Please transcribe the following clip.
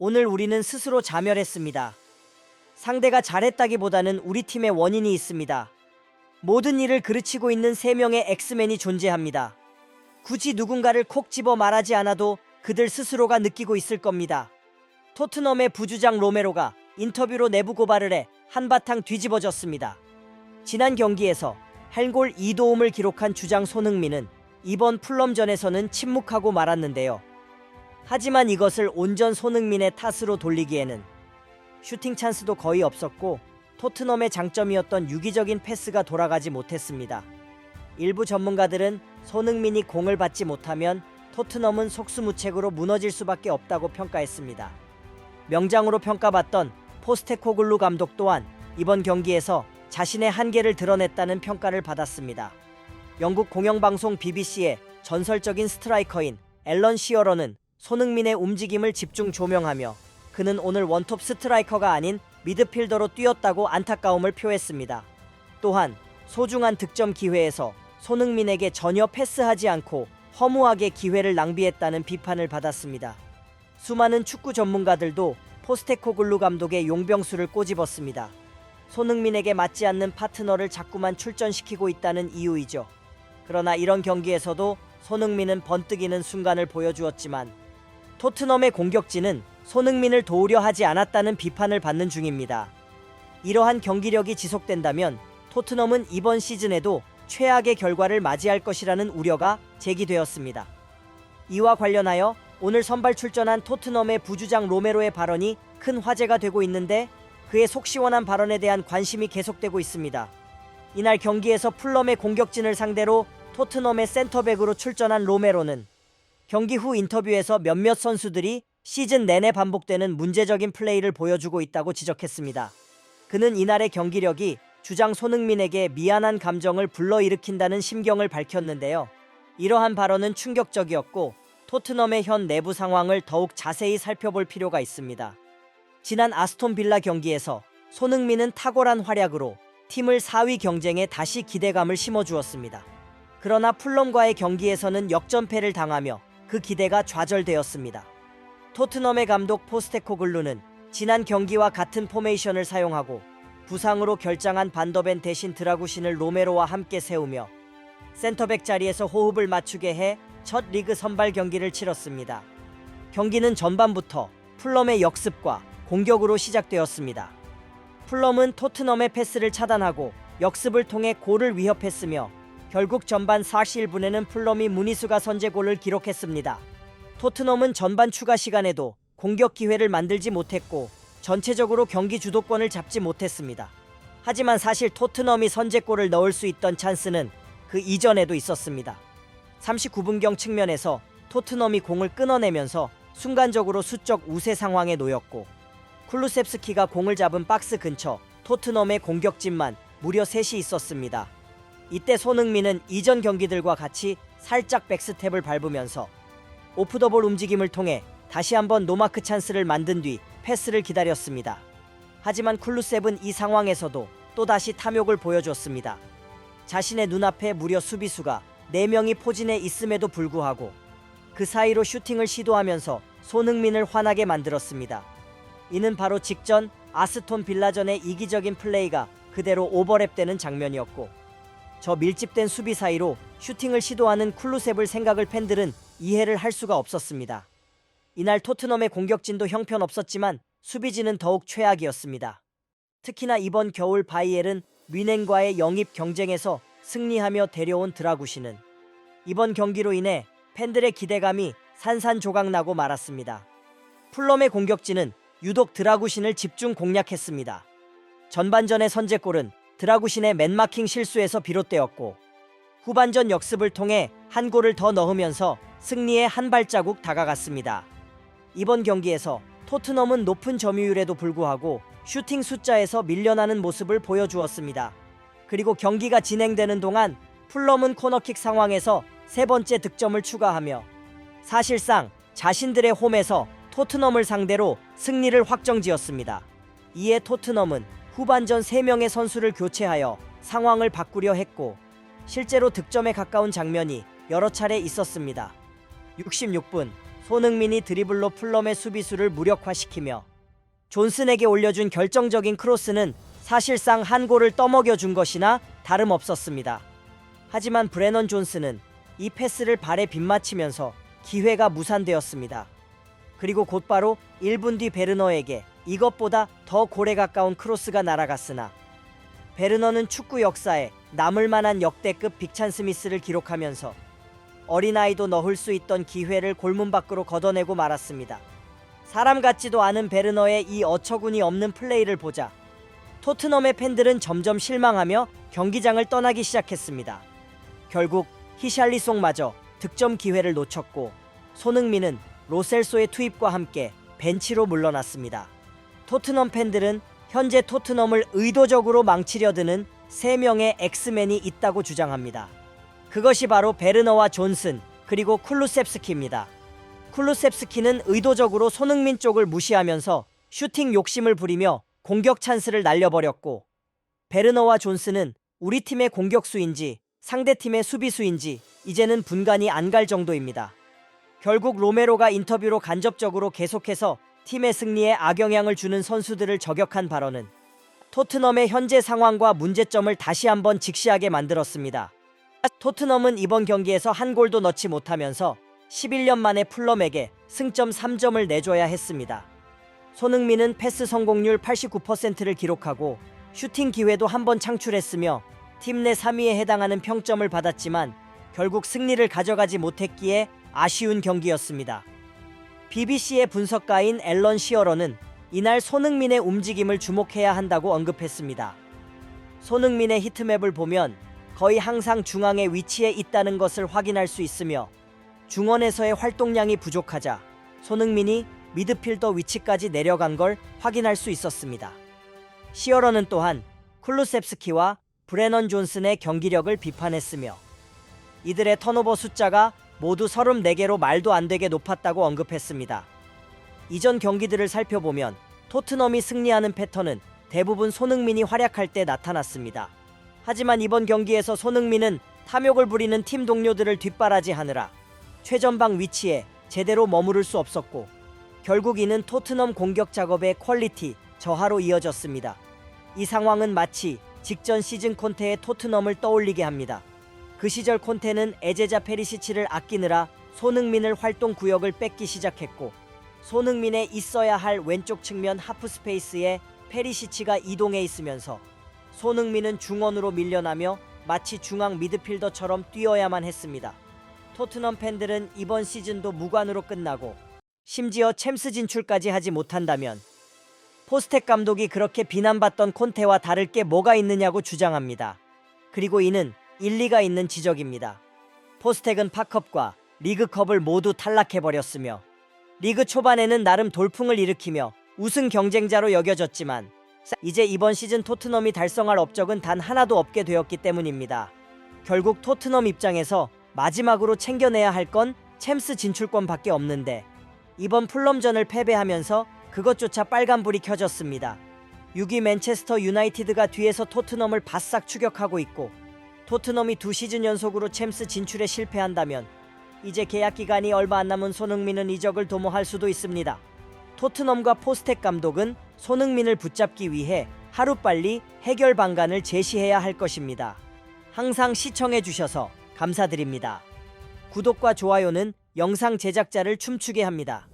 오늘 우리는 스스로 자멸했습니다. 상대가 잘했다기보다는 우리 팀의 원인이 있습니다. 모든 일을 그르치고 있는 3명의 엑스맨이 존재합니다. 굳이 누군가를 콕 집어 말하지 않아도 그들 스스로가 느끼고 있을 겁니다. 토트넘의 부주장 로메로가 인터뷰로 내부 고발을 해 한바탕 뒤집어졌습니다. 지난 경기에서 한 골 2도움을 기록한 주장 손흥민은 이번 풀럼전에서는 침묵하고 말았는데요. 하지만 이것을 온전 손흥민의 탓으로 돌리기에는 슈팅 찬스도 거의 없었고 토트넘의 장점이었던 유기적인 패스가 돌아가지 못했습니다. 일부 전문가들은 손흥민이 공을 받지 못하면 토트넘은 속수무책으로 무너질 수밖에 없다고 평가했습니다. 명장으로 평가받던 포스테코글루 감독 또한 이번 경기에서 자신의 한계를 드러냈다는 평가를 받았습니다. 영국 공영방송 BBC의 전설적인 스트라이커인 앨런 시어러는 손흥민의 움직임을 집중 조명하며 그는 오늘 원톱 스트라이커가 아닌 미드필더로 뛰었다고 안타까움을 표했습니다. 또한 소중한 득점 기회에서 손흥민에게 전혀 패스하지 않고 허무하게 기회를 낭비했다는 비판을 받았습니다. 수많은 축구 전문가들도 포스테코글루 감독의 용병술을 꼬집었습니다. 손흥민에게 맞지 않는 파트너를 자꾸만 출전시키고 있다는 이유이죠. 그러나 이런 경기에서도 손흥민은 번뜩이는 순간을 보여주었지만 토트넘의 공격진은 손흥민을 도우려 하지 않았다는 비판을 받는 중입니다. 이러한 경기력이 지속된다면 토트넘은 이번 시즌에도 최악의 결과를 맞이할 것이라는 우려가 제기되었습니다. 이와 관련하여 오늘 선발 출전한 토트넘의 부주장 로메로의 발언이 큰 화제가 되고 있는데 그의 속 시원한 발언에 대한 관심이 계속되고 있습니다. 이날 경기에서 풀럼의 공격진을 상대로 토트넘의 센터백으로 출전한 로메로는 경기 후 인터뷰에서 몇몇 선수들이 시즌 내내 반복되는 문제적인 플레이를 보여주고 있다고 지적했습니다. 그는 이날의 경기력이 주장 손흥민에게 미안한 감정을 불러일으킨다는 심경을 밝혔는데요. 이러한 발언은 충격적이었고 토트넘의 현 내부 상황을 더욱 자세히 살펴볼 필요가 있습니다. 지난 아스톤 빌라 경기에서 손흥민은 탁월한 활약으로 팀을 4위 경쟁에 다시 기대감을 심어주었습니다. 그러나 풀럼과의 경기에서는 역전패를 당하며 그 기대가 좌절되었습니다. 토트넘의 감독 포스테코글루는 지난 경기와 같은 포메이션을 사용하고 부상으로 결장한 반더벤 대신 드라구신을 로메로와 함께 세우며 센터백 자리에서 호흡을 맞추게 해 첫 리그 선발 경기를 치렀습니다. 경기는 전반부터 풀럼의 역습과 공격으로 시작되었습니다. 풀럼은 토트넘의 패스를 차단하고 역습을 통해 골을 위협했으며 결국 전반 41분에는 풀럼이 무니수가 선제골을 기록했습니다. 토트넘은 전반 추가 시간에도 공격 기회를 만들지 못했고 전체적으로 경기 주도권을 잡지 못했습니다. 하지만 사실 토트넘이 선제골을 넣을 수 있던 찬스는 그 이전에도 있었습니다. 39분경 측면에서 토트넘이 공을 끊어내면서 순간적으로 수적 우세 상황에 놓였고 쿨루셉스키가 공을 잡은 박스 근처 토트넘의 공격진만 무려 3이 있었습니다. 이때 손흥민은 이전 경기들과 같이 살짝 백스텝을 밟으면서 오프더볼 움직임을 통해 다시 한번 노마크 찬스를 만든 뒤 패스를 기다렸습니다. 하지만 쿨루셉은 이 상황에서도 또다시 탐욕을 보여줬습니다. 자신의 눈앞에 무려 수비수가 4명이 포진해 있음에도 불구하고 그 사이로 슈팅을 시도하면서 손흥민을 화나게 만들었습니다. 이는 바로 직전 아스톤 빌라전의 이기적인 플레이가 그대로 오버랩되는 장면이었고 저 밀집된 수비 사이로 슈팅을 시도하는 쿨루셉을 생각을 팬들은 이해를 할 수가 없었습니다. 이날 토트넘의 공격진도 형편없었지만 수비진은 더욱 최악이었습니다. 특히나 이번 겨울 바이엘은 뮌헨과의 영입 경쟁에서 승리하며 데려온 드라구시는 이번 경기로 인해 팬들의 기대감이 산산조각나고 말았습니다. 풀럼의 공격진은 유독 드라구신을 집중 공략했습니다. 전반전의 선제골은 드라구신의 맨마킹 실수에서 비롯되었고 후반전 역습을 통해 한 골을 더 넣으면서 승리에 한 발자국 다가갔습니다. 이번 경기에서 토트넘은 높은 점유율에도 불구하고 슈팅 숫자에서 밀려나는 모습을 보여주었습니다. 그리고 경기가 진행되는 동안 풀럼은 코너킥 상황에서 3번째 득점을 추가하며 사실상 자신들의 홈에서 토트넘을 상대로 승리를 확정지었습니다. 이에 토트넘은 후반전 3명의 선수를 교체하여 상황을 바꾸려 했고 실제로 득점에 가까운 장면이 여러 차례 있었습니다. 66분 손흥민이 드리블로 풀럼의 수비수를 무력화시키며 존슨에게 올려준 결정적인 크로스는 사실상 한 골을 떠먹여준 것이나 다름없었습니다. 하지만 브레넌 존슨은 이 패스를 발에 빗맞히면서 기회가 무산되었습니다. 그리고 곧바로 1분 뒤 베르너에게 이것보다 더 골에 가까운 크로스가 날아갔으나 베르너는 축구 역사에 남을 만한 역대급 빅찬스 미스를 기록하면서 어린아이도 넣을 수 있던 기회를 골문 밖으로 걷어내고 말았습니다. 사람 같지도 않은 베르너의 이 어처구니 없는 플레이를 보자 토트넘의 팬들은 점점 실망하며 경기장을 떠나기 시작했습니다. 결국 히샬리송마저 득점 기회를 놓쳤고 손흥민은 로셀소의 투입과 함께 벤치로 물러났습니다. 토트넘 팬들은 현재 토트넘을 의도적으로 망치려 드는 3명의 엑스맨이 있다고 주장합니다. 그것이 바로 베르너와 존슨 그리고 쿨루셉스키입니다. 쿨루셉스키는 의도적으로 손흥민 쪽을 무시하면서 슈팅 욕심을 부리며 공격 찬스를 날려버렸고 베르너와 존슨은 우리 팀의 공격수인지 상대팀의 수비수인지 이제는 분간이 안 갈 정도입니다. 결국 로메로가 인터뷰로 간접적으로 계속해서 팀의 승리에 악영향을 주는 선수들을 저격한 발언은 토트넘의 현재 상황과 문제점을 다시 한번 직시하게 만들었습니다. 토트넘은 이번 경기에서 한 골도 넣지 못하면서 11년 만에 풀럼에게 승점 3점을 내줘야 했습니다. 손흥민은 패스 성공률 89%를 기록하고 슈팅 기회도 한 번 창출했으며 팀 내 3위에 해당하는 평점을 받았지만 결국 승리를 가져가지 못했기에 아쉬운 경기였습니다. BBC의 분석가인 앨런 시어러는 이날 손흥민의 움직임을 주목해야 한다고 언급했습니다. 손흥민의 히트맵을 보면 거의 항상 중앙에 위치해 있다는 것을 확인할 수 있으며 중원에서의 활동량이 부족하자 손흥민이 미드필더 위치까지 내려간 걸 확인할 수 있었습니다. 시어러는 또한 쿨루셉스키와 브레넌 존슨의 경기력을 비판했으며 이들의 턴오버 숫자가 모두 34개로 말도 안 되게 높았다고 언급했습니다. 이전 경기들을 살펴보면 토트넘이 승리하는 패턴은 대부분 손흥민이 활약할 때 나타났습니다. 하지만 이번 경기에서 손흥민은 탐욕을 부리는 팀 동료들을 뒷바라지하느라 최전방 위치에 제대로 머무를 수 없었고 결국 이는 토트넘 공격 작업의 퀄리티 저하로 이어졌습니다. 이 상황은 마치 직전 시즌 콘테의 토트넘을 떠올리게 합니다. 그 시절 콘테는 애제자 페리시치를 아끼느라 손흥민을 활동 구역을 뺏기 시작했고 손흥민의 있어야 할 왼쪽 측면 하프 스페이스에 페리시치가 이동해 있으면서 손흥민은 중원으로 밀려나며 마치 중앙 미드필더처럼 뛰어야만 했습니다. 토트넘 팬들은 이번 시즌도 무관으로 끝나고 심지어 챔스 진출까지 하지 못한다면 포스텍 감독이 그렇게 비난받던 콘테와 다를 게 뭐가 있느냐고 주장합니다. 그리고 이는 일리가 있는 지적입니다. 포스텍은 파컵과 리그컵을 모두 탈락해버렸으며 리그 초반에는 나름 돌풍을 일으키며 우승 경쟁자로 여겨졌지만 이제 이번 시즌 토트넘이 달성할 업적은 단 하나도 없게 되었기 때문입니다. 결국 토트넘 입장에서 마지막으로 챙겨내야 할 건 챔스 진출권밖에 없는데 이번 풀럼전을 패배하면서 그것조차 빨간불이 켜졌습니다. 6위 맨체스터 유나이티드가 뒤에서 토트넘을 바싹 추격하고 있고 토트넘이 2시즌 연속으로 챔스 진출에 실패한다면 이제 계약 기간이 얼마 안 남은 손흥민은 이적을 도모할 수도 있습니다. 토트넘과 포스텍 감독은 손흥민을 붙잡기 위해 하루빨리 해결 방안을 제시해야 할 것입니다. 항상 시청해 주셔서 감사드립니다. 구독과 좋아요는 영상 제작자를 춤추게 합니다.